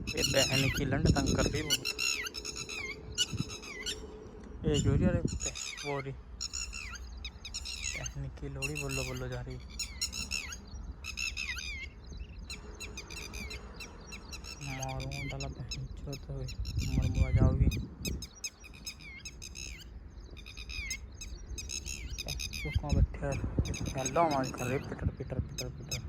ये बहन की लंड तंग कर रही बहुत। ये जो रही वो रही बहन की लोड़ी बोलो बोलो जा रही। मारूंगा डाला बहन चो तो मरमुआ जाओगी। कहाँ बैठे हेलो आवाज कर रही पिटर पिटर पिटर पिटर।